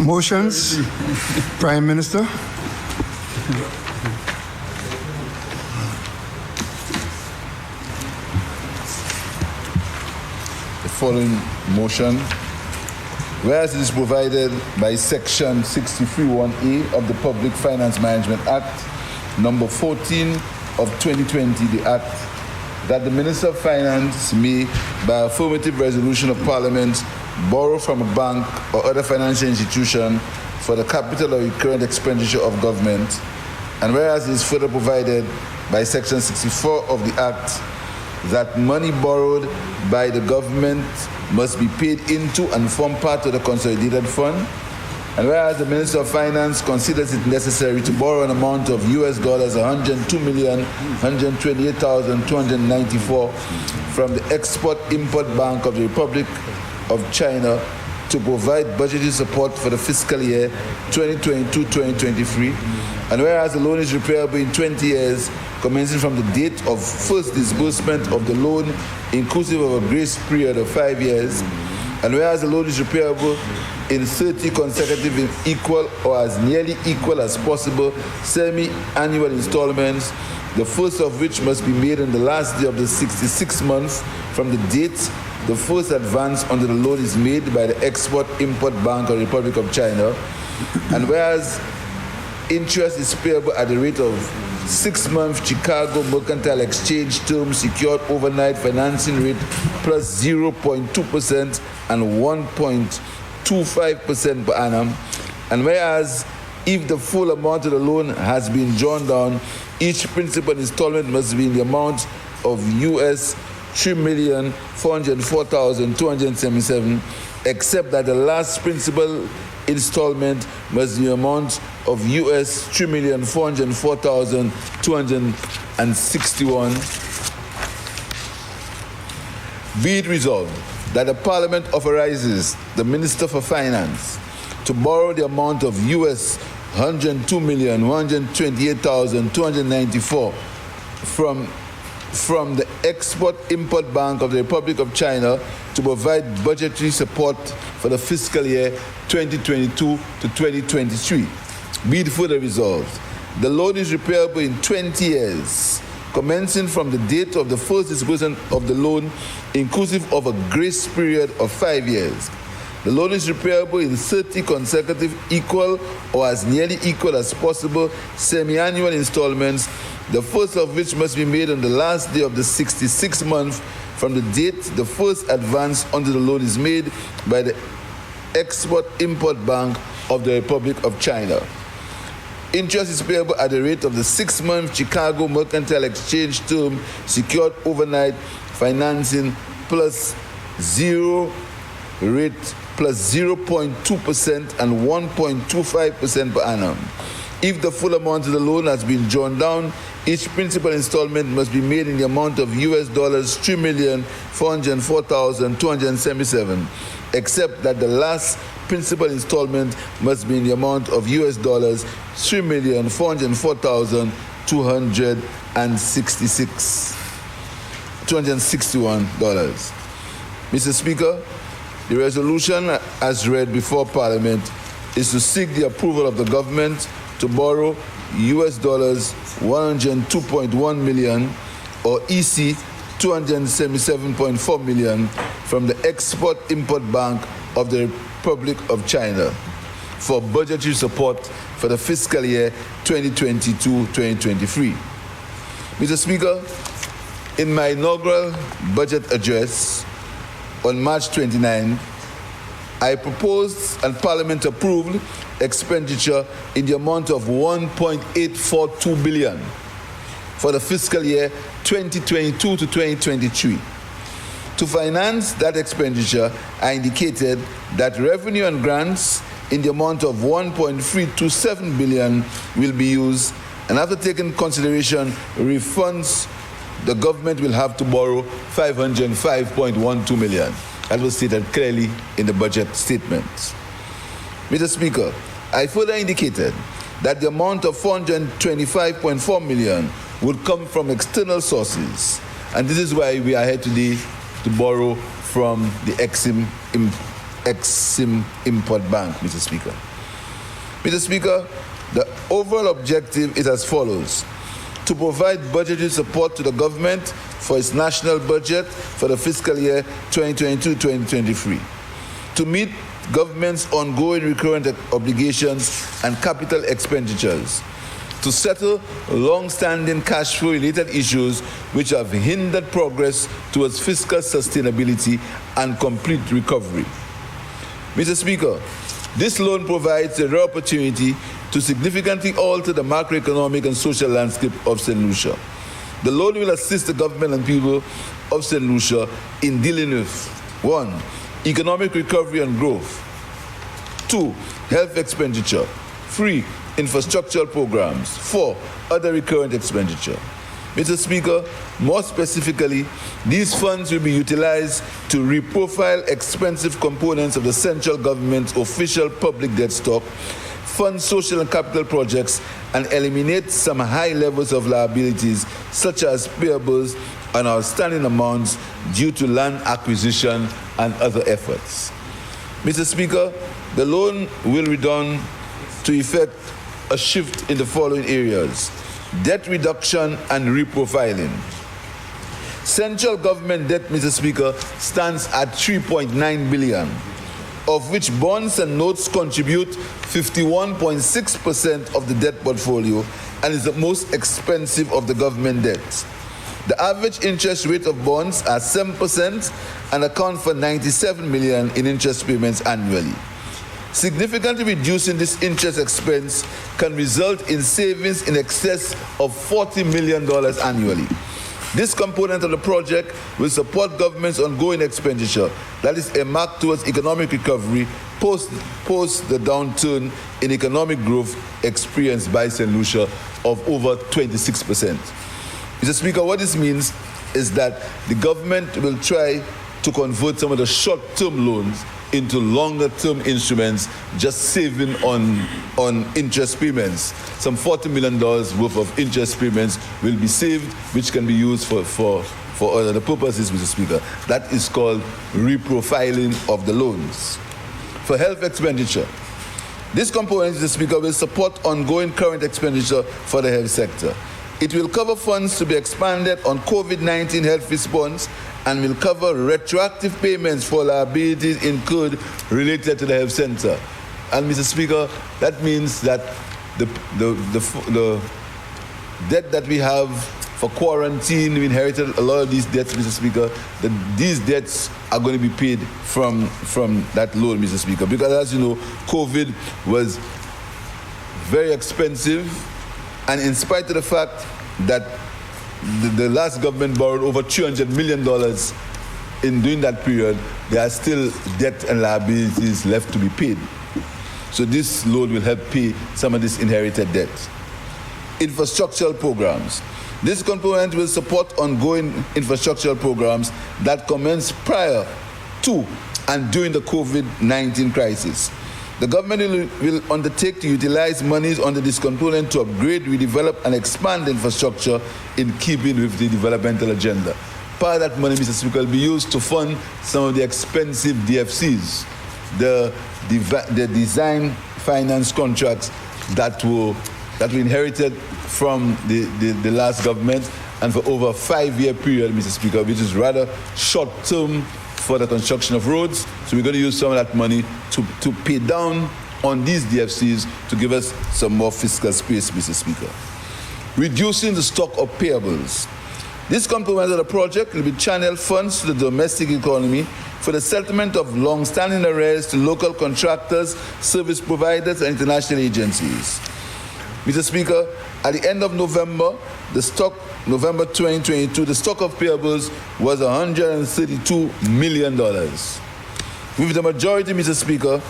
Motions. Prime Minister. The following motion. Whereas it is provided by Section 63(1)(a) of the Public Finance Management Act, number 14 of 2020, the Act, that the Minister of Finance may, by affirmative resolution of Parliament, borrow from a bank or other financial institution for the capital or recurrent expenditure of government, and whereas it is further provided by Section 64 of the Act, that money borrowed by the government must be paid into and form part of the consolidated fund, and whereas the Minister of Finance considers it necessary to borrow an amount of US dollars 102,128,294 from the Export-Import Bank of the Republic of China to provide budgetary support for the fiscal year 2022-2023, and whereas the loan is repayable in 20 years commencing from the date of first disbursement of the loan, inclusive of a grace period of 5 years, and whereas the loan is repayable in 30 consecutive equal or as nearly equal as possible semi-annual installments, the first of which must be made on the last day of the 66th month from the date the first advance under the loan is made by the Export-Import Bank of the Republic of China, and whereas interest is payable at the rate of 6-month Chicago Mercantile Exchange term secured overnight financing rate plus 0.2% and 1.25% per annum, and whereas if the full amount of the loan has been drawn down, each principal installment must be in the amount of US 3,404,277, except that the last principal installment must be the amount of US 3,404,261. Be it resolved that the Parliament authorizes the Minister for Finance to borrow the amount of US 102,128,294 from the Export-Import Bank of the Republic of China to provide budgetary support for the fiscal year 2022 to 2023. Be it further resolved, the loan is repayable in 20 years, commencing from the date of the first disbursement of the loan, inclusive of a grace period of 5 years. The loan is repayable in 30 consecutive equal or as nearly equal as possible semi-annual installments, the first of which must be made on the last day of the 66th month from the date the first advance under the loan is made by the Export-Import Bank of the Republic of China. Interest is payable at the rate of the 6-month Chicago Mercantile Exchange term secured overnight financing plus 0.2% and 1.25% per annum. If the full amount of the loan has been drawn down, each principal installment must be made in the amount of US dollars 3,404,277, except that the last principal installment must be in the amount of US dollars 3,404,261 dollars. Mr. Speaker, the resolution as read before Parliament is to seek the approval of the government to borrow US dollars 102.1 million or EC 277.4 million from the Export-Import Bank of the Republic of China for budgetary support for the fiscal year 2022-2023. Mr. Speaker, in my inaugural budget address on March 29, I proposed and Parliament approved expenditure in the amount of 1.842 billion for the fiscal year 2022 to 2023. To finance that expenditure, I indicated that revenue and grants in the amount of 1.327 billion will be used, and after taking consideration refunds, the government will have to borrow 505.12 million. That was stated clearly in the budget statement. Mr. Speaker, I further indicated that the amount of 425.4 million would come from external sources, and this is why we are here today to borrow from the Exim Import Bank, Mr. Speaker. Mr. Speaker, the overall objective is as follows: to provide budgetary support to the government for its national budget for the fiscal year 2022-2023, to meet government's ongoing recurrent obligations and capital expenditures, to settle long-standing cash flow-related issues which have hindered progress towards fiscal sustainability and complete recovery. Mr. Speaker, this loan provides a rare opportunity to significantly alter the macroeconomic and social landscape of St. Lucia. The loan will assist the government and people of St. Lucia in dealing with 1. Economic recovery and growth. 2. Health expenditure. 3. Infrastructural programs. 4. Other recurrent expenditure. Mr. Speaker, more specifically, these funds will be utilized to reprofile expensive components of the central government's official public debt stock, fund social and capital projects, and eliminate some high levels of liabilities such as payables and outstanding amounts due to land acquisition and other efforts. Mr. Speaker, the loan will be done to effect a shift in the following areas: debt reduction and reprofiling. Central government debt, Mr. Speaker, stands at $3.9 billion, of which bonds and notes contribute 51.6% of the debt portfolio and is the most expensive of the government debts. The average interest rate of bonds are 7% and account for $97 million in interest payments annually. Significantly reducing this interest expense can result in savings in excess of $40 million annually. This component of the project will support government's ongoing expenditure that is earmarked towards economic recovery post the downturn in economic growth experienced by St. Lucia of over 26%. Mr. Speaker, what this means is that the government will try to convert some of the short-term loans into longer-term instruments, just saving on interest payments. Some $40 million worth of interest payments will be saved, which can be used for other purposes, Mr. Speaker. That is called reprofiling of the loans. For health expenditure, this component, Mr. Speaker, will support ongoing current expenditure for the health sector. It will cover funds to be expanded on COVID-19 health response and will cover retroactive payments for liabilities incurred related to the health center. And Mr. Speaker, that means that the debt that we have for quarantine, we inherited a lot of these debts, Mr. Speaker. These debts are going to be paid from that loan, Mr. Speaker, because as you know, COVID was very expensive, and in spite of the fact that the last government borrowed over $300 million in during that period, there are still debt and liabilities left to be paid. So this loan will help pay some of this inherited debt. Infrastructural programs. This component will support ongoing infrastructural programs that commenced prior to and during the COVID-19 crisis. The government will undertake to utilize monies under this component to upgrade, redevelop, and expand infrastructure in keeping with the developmental agenda. Part of that money, Mr. Speaker, will be used to fund some of the expensive DFCs, the design finance contracts that were inherited from the last government, and for over a 5-year period, Mr. Speaker, which is rather short-term for the construction of roads. So we're going to use some of that money to pay down on these DFCs to give us some more fiscal space, Mr. Speaker. Reducing the stock of payables. This component of the project will be channeled funds to the domestic economy for the settlement of long-standing arrears to local contractors, service providers, and international agencies. Mr. Speaker, at the end of November 2022, the stock of payables was $132 million. With the majority, Mr. Speaker,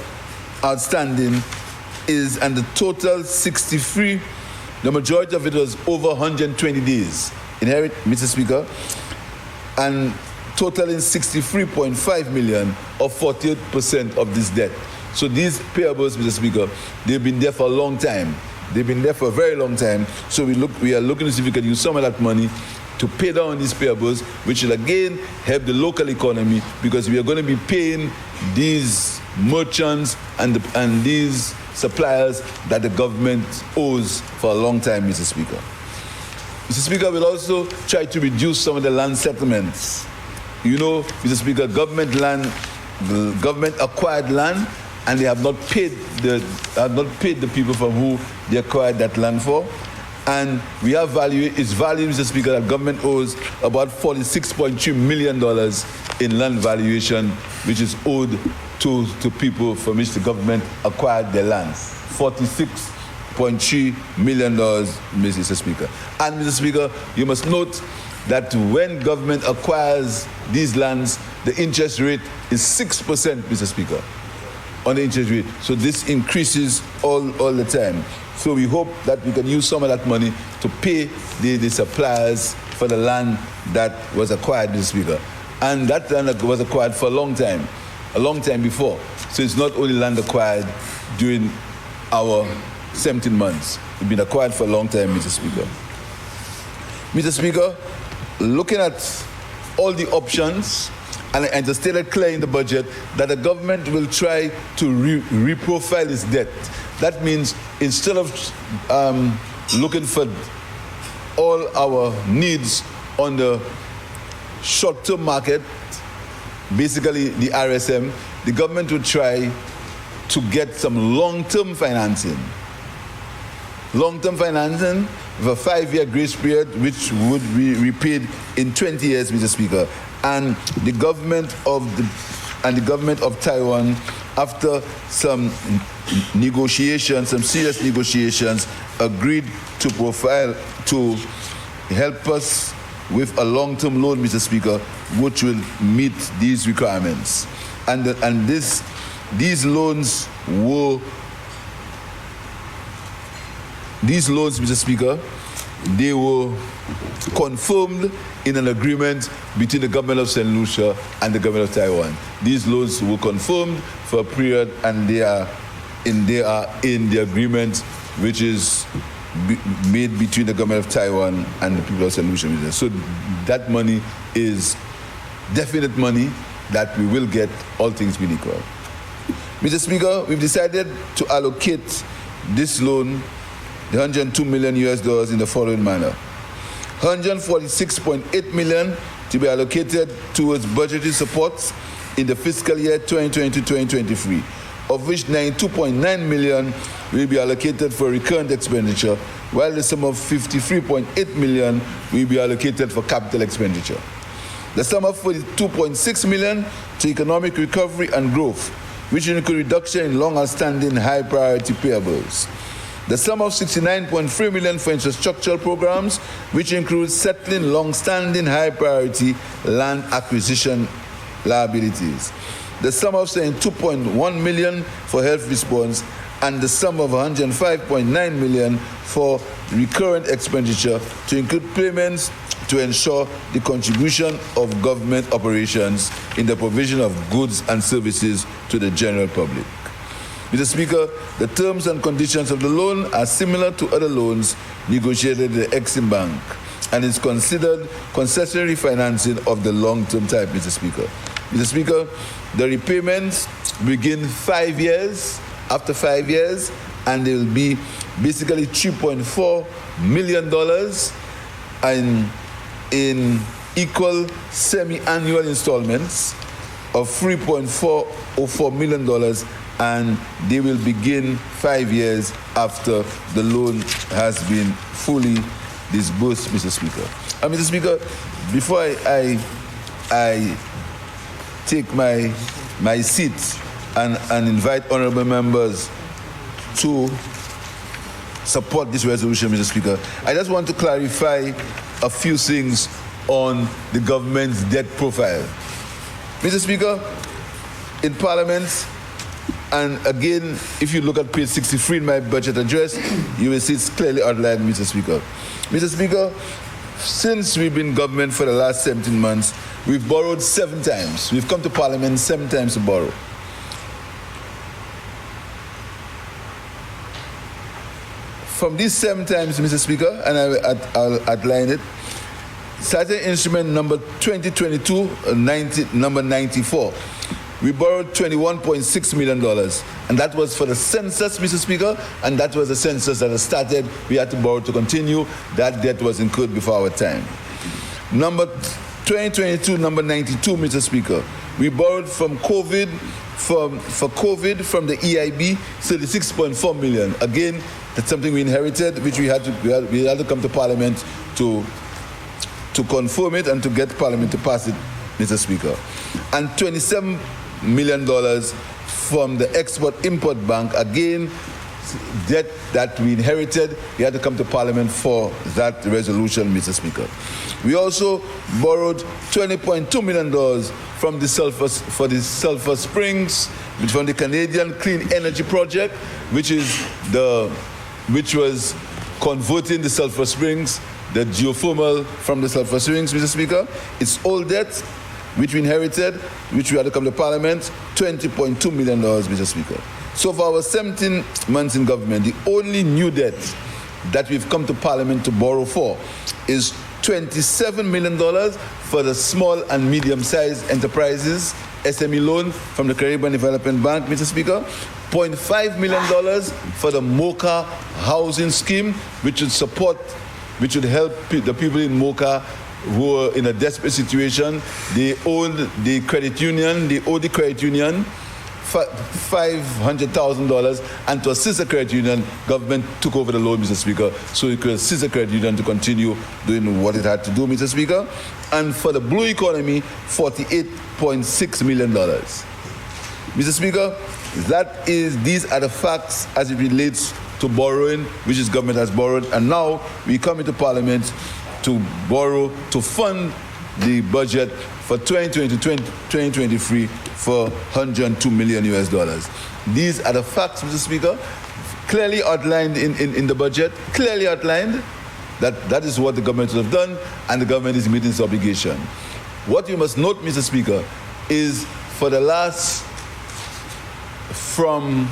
outstanding and the total 63, the majority of it was over 120 days. Inherit, Mr. Speaker, and totaling $63.5 million, or 48% of this debt. So these payables, Mr. Speaker, they've been there for a long time. They've been there for a very long time. So we are looking to see if we can use some of that money to pay down these payables, which will again help the local economy, because we are going to be paying these merchants and these suppliers that the government owes for a long time, Mr. Speaker. Mr. Speaker, we'll also try to reduce some of the land settlements. You know, Mr. Speaker, the government acquired land, and they have not paid the people from who they acquired that land for. And we have it's value, Mr. Speaker, that government owes about $46.2 million in land valuation, which is owed to people from which the government acquired their lands. $46.3 million, Mr. Speaker. And, Mr. Speaker, you must note that when government acquires these lands, the interest rate is 6%, Mr. Speaker, on the interest rate. So this increases all the time. So we hope that we can use some of that money to pay the suppliers for the land that was acquired, Mr. Speaker. And that land was acquired for a long time before. So it's not only land acquired during our 17 months. It's been acquired for a long time, Mr. Speaker. Mr. Speaker, looking at all the options, and it's stated clear in the budget that the government will try to reprofile its debt. That means instead of looking for all our needs on the short-term market, basically the RSM, the government will try to get some long-term financing. Long-term financing with a 5-year grace period, which would be repaid in 20 years, Mr. Speaker. And the government of Taiwan, after some serious negotiations, agreed to help us with a long-term loan, Mr. Speaker, which will meet these requirements. And these loans, Mr. Speaker, they were confirmed in an agreement between the government of St. Lucia and the government of Taiwan. These loans were confirmed for a period, and they are in the agreement which is made between the government of Taiwan and the people of St. Lucia. So that money is definite money that we will get, all things being equal. Mr. Speaker, we've decided to allocate this loan, the $102 million in the following manner. $146.8 million to be allocated towards budgetary supports in the fiscal year 2022-2023, of which $92.9 million will be allocated for recurrent expenditure, while the sum of $53.8 million will be allocated for capital expenditure. The sum of $42.6 million to economic recovery and growth, which will include reduction in long-outstanding high-priority payables. The sum of $69.3 million for infrastructural programs, which includes settling long-standing high-priority land acquisition liabilities. The sum of $2.1 million for health response, and the sum of $105.9 million for recurrent expenditure to include payments to ensure the contribution of government operations in the provision of goods and services to the general public. Mr. Speaker, the terms and conditions of the loan are similar to other loans negotiated at the Exim Bank, and is considered concessionary financing of the long-term type, Mr. Speaker. Mr. Speaker, the repayments begin 5 years, after 5 years, and they will be basically $3.4 million in equal semi-annual installments of $3.404 million, and they will begin 5 years after the loan has been fully disbursed, Mr. Speaker. Mr. Speaker, before I take my seat and invite honorable members to support this resolution, Mr. Speaker, I just want to clarify a few things on the government's debt profile. Mr. Speaker, in Parliament, and again, if you look at page 63 in my budget address, you will see it's clearly outlined, Mr. Speaker. Mr. Speaker, since we've been in government for the last 17 months, we've borrowed 7 times. We've come to Parliament 7 times to borrow. From these 7 times, Mr. Speaker, and I'll outline it, starting instrument number 2022, number 94, we borrowed $21.6 million, and that was for the census, Mr. Speaker, and that was the census that has started. We had to borrow to continue. That debt was incurred before our time. Number 2022, number 92, Mr. Speaker, we borrowed from COVID, for COVID from the EIB, 36.4 million. Again, that's something we inherited, which we had to come to Parliament to confirm it and to get Parliament to pass it, Mr. Speaker. And $27 million from the Export-Import Bank, again, debt that we inherited. We had to come to Parliament for that resolution, Mr. Speaker. We also borrowed $20.2 million from the Sulphur Springs, from the Canadian Clean Energy Project, which was converting the Sulphur Springs, the geothermal from the Sulphur Springs, Mr. Speaker. It's old debt, which we inherited, which we had to come to Parliament, $20.2 million, Mr. Speaker. So for our 17 months in government, the only new debt that we've come to Parliament to borrow for is $27 million for the small and medium-sized enterprises, SME loan from the Caribbean Development Bank, Mr. Speaker. $0.5 million for the MOCA housing scheme, which would help the people in MOCA who are in a desperate situation. They owe the credit union, $500,000, and to assist the credit union, government took over the loan, Mr. Speaker, so it could assist the credit union to continue doing what it had to do, Mr. Speaker. And for the blue economy, $48.6 million. Mr. Speaker, these are the facts as it relates to borrowing, which is government has borrowed, and now we come into Parliament to borrow to fund the budget for 2020 to 2023 for $102 million. These are the facts, Mr. Speaker, clearly outlined in the budget, clearly outlined that is what the government would have done, and the government is meeting its obligation. What you must note, Mr. Speaker, is from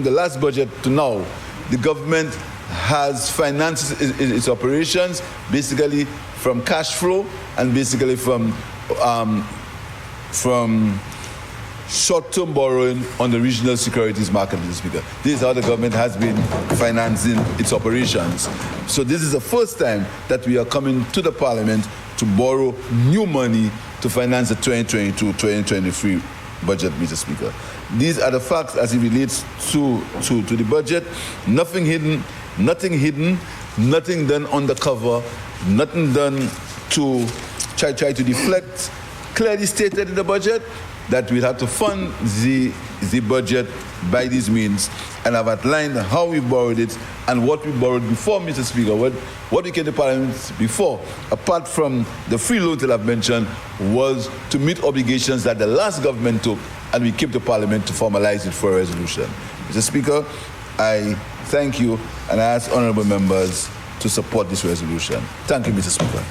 the last budget to now, the government has financed its operations basically from cash flow and basically from short-term borrowing on the regional securities market, Mr. Speaker. This is how the government has been financing its operations. So this is the first time that we are coming to the Parliament to borrow new money to finance the 2022-2023 budget, Mr. Speaker. These are the facts as it relates to the budget. Nothing hidden, nothing done undercover, nothing done to try to deflect. Clearly stated in the budget that we'll have to fund the budget by these means, and I've outlined how we borrowed it and what we borrowed before, Mr. Speaker. What we came to Parliament before, apart from the free loan that I've mentioned, was to meet obligations that the last government took, and we came to Parliament to formalize it for a resolution. Mr. Speaker, I thank you, and I ask honourable members to support this resolution. Thank you, Mr. Speaker.